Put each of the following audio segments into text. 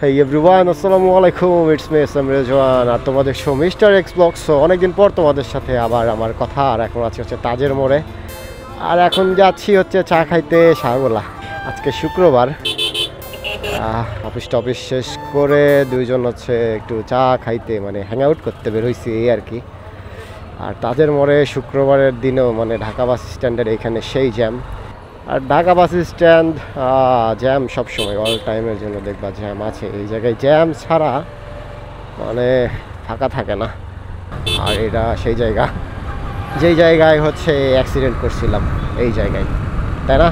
Hey everyone, আসসালামু আলাইকুম, it's me S M Rezwan আর তোমাদের শো মিস্টার এক্স ব্লগস। অনেকদিন পর তোমাদের সাথে আবার আমার কথা। আর এখন আছি হচ্ছে তাজের মোড়ে, আর এখন যাচ্ছি হচ্ছে চা খাইতে শাহগোলা। আজকে শুক্রবার, অফিস টফিস শেষ করে দুইজন হচ্ছে একটু চা খাইতে মানে হ্যাং আউট করতে বেরোইছি এই আর কি। আর তাজের মোড়ে শুক্রবারের দিনেও মানে ঢাকা বাস স্ট্যান্ডের এইখানে সেই জ্যাম। আর ঢাকা বাস স্ট্যান্ড জ্যাম সবসময়, অল টাইমের জন্য দেখবা জ্যাম আছে। এই জায়গায় জ্যাম ছাড়া মানে ফাঁকা থাকে না। আর এটা সেই জায়গা যেই জায়গায় হচ্ছে অ্যাক্সিডেন্ট করছিলাম, এই জায়গায়, তাই না?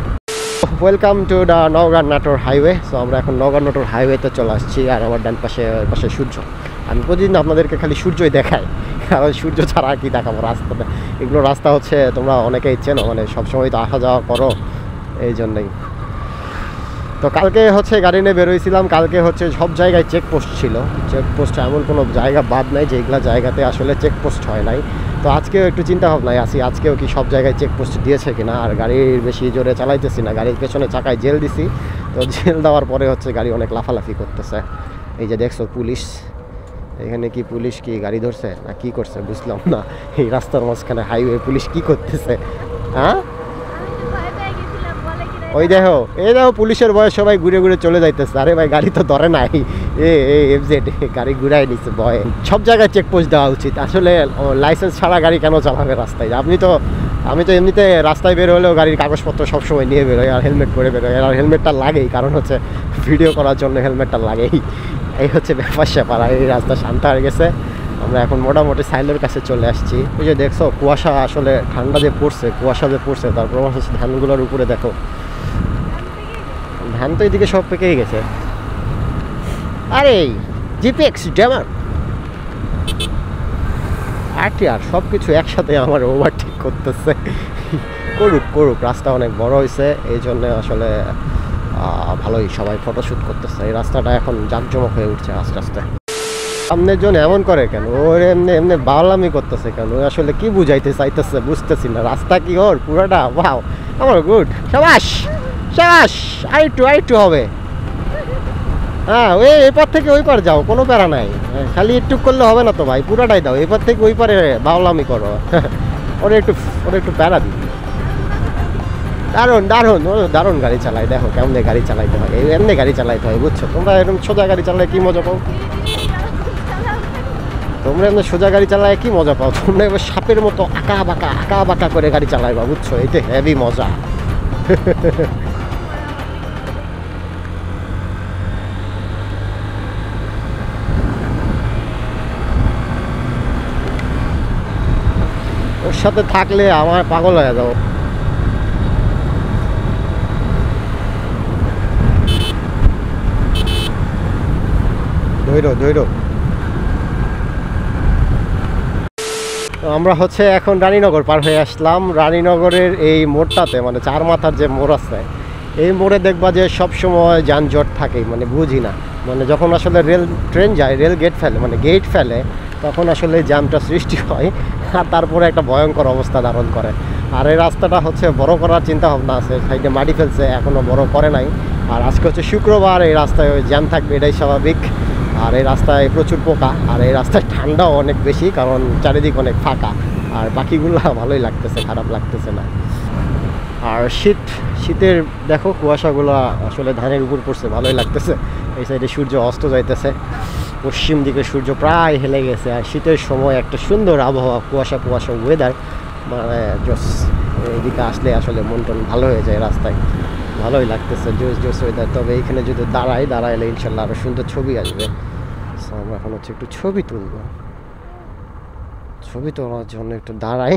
Welcome to the Naogaon Natore highway. So আমরা এখন নওগাঁ নাটোর হাইওয়েতে চলে আসছি। আর আমার ডান পাশে সূর্য। আমি প্রতিদিন আপনাদেরকে খালি সূর্যই দেখাই, কারণ সূর্য ছাড়া কি দেখাবো রাস্তাতে। এগুলো রাস্তা হচ্ছে তোমরা অনেকেই চেনো, মানে সবসময় তো আসা যাওয়া করো, এই জন্যই। তো কালকে হচ্ছে গাড়ি নিয়ে বেরোইছিলাম। কালকে হচ্ছে সব জায়গায় চেকপোস্ট ছিল। চেকপোস্ট এমন কোনো জায়গা বাদ নাই যেগুলো জায়গাতে আসলে চেকপোস্ট হয় নাই। তো আজকেও একটু চিন্তা ভাবনায় আছি, আজকেও কি সব জায়গায় চেকপোস্ট দিয়েছে কিনা। আর গাড়ির বেশি জোরে চালাইতেছি না, গাড়ির পেছনে চাকায় জেল দিছি। তো জেল দেওয়ার পরে হচ্ছে গাড়ি অনেক লাফালাফি করতেছে। এই যে দেখছো পুলিশ, এখানে কি পুলিশ কি গাড়ি ধরছে না কি করছে বুঝলাম না। এই রাস্তার মাঝখানে হাইওয়ে পুলিশ কি করতেছে? হ্যাঁ, ওই দেখো, এই দেখো পুলিশের ভয়ে সবাই ঘুরে ঘুরে চলে যাইতেছে। আরে ভাই, গাড়ি তো ধরে নাই, এফজেড গাড়ি ঘুরাই নিচ্ছে ভয়ে। সব জায়গায় চেকপোস্ট দেওয়া উচিত আসলে। লাইসেন্স ছাড়া গাড়ি কেন চালাবে রাস্তায়? আমি তো এমনিতে রাস্তায় বের হলেও গাড়ির কাগজপত্র সবসময় নিয়ে বেরোই, আর হেলমেট পরে বেরোই। আর হেলমেটটা লাগেই, কারণ হচ্ছে ভিডিও করার জন্য হেলমেটটা লাগেই। এই হচ্ছে ব্যাপার স্যাপার। আর এই রাস্তা শান্ত হয়ে গেছে। আমরা এখন মোটামুটি সাইলের কাছে চলে আসছি। ওই যে দেখছো কুয়াশা, আসলে ঠান্ডা যে পড়ছে, কুয়াশা যে পড়ছে, তারপর হচ্ছে ধানগুলোর উপরে দেখো, ধান তো এদিকে সব পেকেই গেছে। আরে জিপিএক্স ড্যামার আর সব কিছু একসাথে আমার ওভারটেক করতেছে। করুক, রাস্তা অনেক বড় হয়েছে, এই জন্য আসলে ভালোই সবাই ফটোশ্যুট করতেছে। এই রাস্তাটা এখন জাঁকজমক হয়ে উঠছে আস্তে আস্তে। সামনের জন্য এমন করে কেন? ওর এমনি বাউলামি করতেছে কেন? আসলে কি বুঝাইতে চাইতেছে বুঝতেছি না। রাস্তা কি ওর পুরোটা? ওয়াও, আমার গুড, সাবাস সাবাস, আরেকটু হবে। হ্যাঁ, ওই এপার থেকে ওই পার যাও, কোনো প্যারা নাই। খালি একটু করলে হবে না তো ভাই, পুরাটাই দাও। এপার থেকে ওই পারে বাউলামি করো। ওরা একটু প্যারা দিই। দারুণ গাড়ি চালায়। দেখো কেমন গাড়ি চালাইতে হয়, এমনি গাড়ি চালাইতে হয়, বুঝছো? তোমরা এরকম সোজা গাড়ি চালায় কি মজা পাও? তোমরা এমনি সোজা গাড়ি চালায় কি মজা পাও? তোমরা এবার সাপের মতো আঁকা বাঁকা করে গাড়ি চালাইবা, বুঝছো? এটা হেভি মজা। ওর সাথে থাকলে আমার পাগল হয়ে যাও। ধৈর্য। তো আমরা হচ্ছে এখন রানীনগর পার হয়ে আসলাম। রানীনগরের এই মোড়টাতে, মানে চার মাথার যে মোড় আছে, এই মোড়ে দেখবা যে সবসময় যানজট থাকেই, মানে বুঝি না। মানে যখন আসলে ট্রেন যায়, রেল গেট ফেলে, তখন আসলে জ্যামটা সৃষ্টি হয়। আর তারপরে একটা ভয়ঙ্কর অবস্থা ধারণ করে। আর এই রাস্তাটা হচ্ছে বড় করার চিন্তা ভাবনা আছে, সাইডে মাটি ফেলছে, এখনও বড় করে নাই। আর আজকে হচ্ছে শুক্রবার, এই রাস্তায় জ্যাম থাকবে, এটাই স্বাভাবিক। আর এই রাস্তায় প্রচুর পোকা, আর এই রাস্তায় ঠান্ডাও অনেক বেশি, কারণ চারিদিক অনেক ফাঁকা। আর বাকিগুলো ভালোই লাগতেছে, খারাপ লাগতেছে না। আর শীতের দেখো কুয়াশাগুলো আসলে ধানের উপর পড়ছে, ভালোই লাগতেছে। এই সাইডে সূর্য অস্ত যাইতেছে, পশ্চিম দিকে সূর্য প্রায় হেলে গেছে। আর শীতের সময় একটা সুন্দর আবহাওয়া, কুয়াশা ওয়েদার, মানে এইদিকে আসলে আসলে মন টন ভালো হয়ে যায়। রাস্তায় ভালোই লাগতেছে, জোস ওয়েদার। তবে এইখানে যদি দাঁড়াইলে ইনশাল্লাহ আরও সুন্দর ছবি আসবে। আমরা এখন হচ্ছে একটু ছবি তুলবো। ছবি তোলার জন্য একটু দাঁড়াই।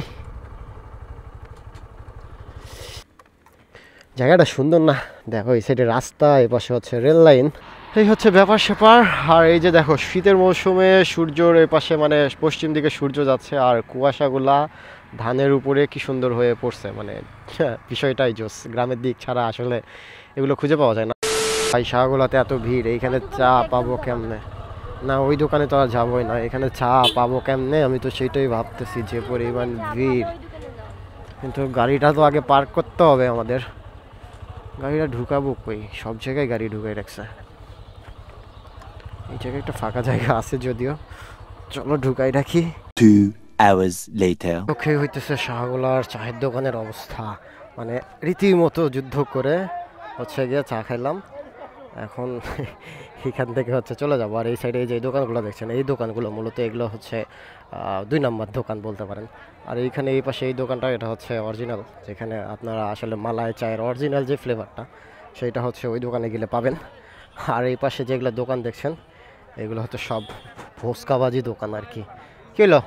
জায়গাটা সুন্দর না? দেখো এই সাইডে রাস্তা, এই পাশে হচ্ছে রেল লাইন। এই হচ্ছে ব্যাপার স্যাপার। আর এই যে দেখো শীতের মৌসুমে সূর্যর এই পাশে, মানে পশ্চিম দিকে সূর্য যাচ্ছে, আর কুয়াশাগুলা ধানের উপরে কি সুন্দর হয়ে পড়ছে। মানে বিষয়টাই জোস। গ্রামের দিক ছাড়া আসলে এগুলো খুঁজে পাওয়া যায় না ভাই। শাহগোলাতে এত ভিড়, এইখানে চা পাবো কেমনে? না, ওই দোকানে তো আর যাবোই না, এখানে চা পাবো কেমনে? আমি তো সেটাই ভাবতেছি, যে পরিমাণ ভিড়। কিন্তু গাড়িটা তো আগে পার্ক করতে হবে আমাদের। গাড়িটা ঢুকাবো কই? সব জায়গায় গাড়ি ঢুকাই রাখছে। জায়গায় একটা ফাঁকা জায়গা আছে যদিও, চলো ঢুকাই রাখি। 2 hours later. ওকে, হইতেছে শাহগোলার চায়ের দোকানের অবস্থা, মানে রীতিমতো যুদ্ধ করে হচ্ছে গিয়ে চা খাইলাম। এখন এখান থেকে হচ্ছে চলে যাবো। আর এই সাইডে যে দোকানগুলো দেখছেন, এই দোকানগুলো মূলত এগুলো হচ্ছে 2 নম্বর দোকান বলতে পারেন। আর এইখানে এই পাশে এই দোকানটা, এটা হচ্ছে অরিজিনাল, যেখানে আপনারা আসলে মালাই চায়ের অরিজিনাল যে ফ্লেভারটা সেইটা হচ্ছে ওই দোকানে গেলে পাবেন। আর এই পাশে যেগুলো দোকান দেখছেন এগুলো হচ্ছে সব ভোসকাবাজি দোকান আর কি। কি হলো,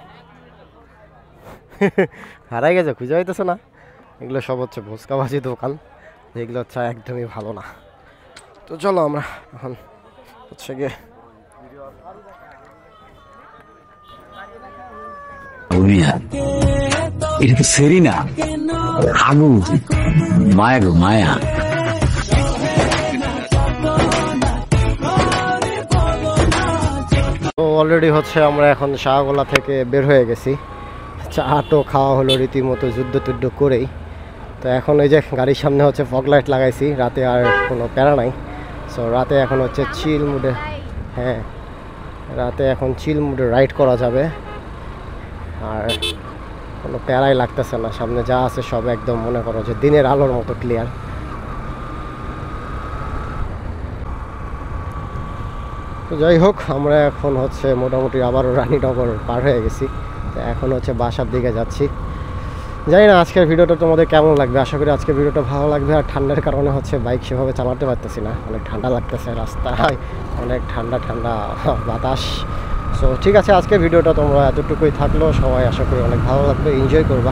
হারাই গেছে, খুঁজে হইতেছে না? এগুলো সব হচ্ছে ভোসকাবাজি দোকান, যেগুলো চা একদমই ভালো না। তো চলো আমরা এখন হচ্ছে গিয়ে এটা তো সেরিনা, আগু মায়া গো মায়া। তো অলরেডি হচ্ছে আমরা এখন শাহগোলা থেকে বের হয়ে গেছি। চা তো খাওয়া হলো রীতিমতো যুদ্ধ টুদ্ধ করেই। তো এখন এই যে গাড়ির সামনে হচ্ছে ফগ লাইট লাগাইছি, রাতে আর কোনো প্যারা নাই। সো রাতে এখন হচ্ছে চিল মুডে, হ্যাঁ রাতে এখন চিল মুডে রাইড করা যাবে, আর কোনো প্যারাই লাগতেছে না। সামনে যা আছে সব একদম মনে করো যে দিনের আলোর মতো ক্লিয়ার। তো যাই হোক, আমরা এখন হচ্ছে মোটামুটি আবারও রানীনগর পার হয়ে গেছি। তো এখন হচ্ছে বাসার দিকে যাচ্ছি। জানি না আজকের ভিডিওটা তোমাদের কেমন লাগবে, আশা করি আজকের ভিডিওটা ভালো লাগবে। আর ঠান্ডার কারণে হচ্ছে বাইক সেভাবে চালাতে পারতেছি না, অনেক ঠান্ডা লাগতেছে, রাস্তায় অনেক ঠান্ডা ঠান্ডা বাতাস। সো ঠিক আছে, আজকের ভিডিওটা তোমরা এতটুকুই থাকলো, সবাই আশা করি অনেক ভালো লাগবে, এনজয় করবা।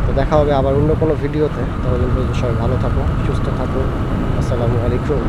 তো দেখা হবে আবার অন্য কোনো ভিডিওতে। তখন সবাই ভালো থাকো, সুস্থ থাকো। আসসালামু আলাইকুম।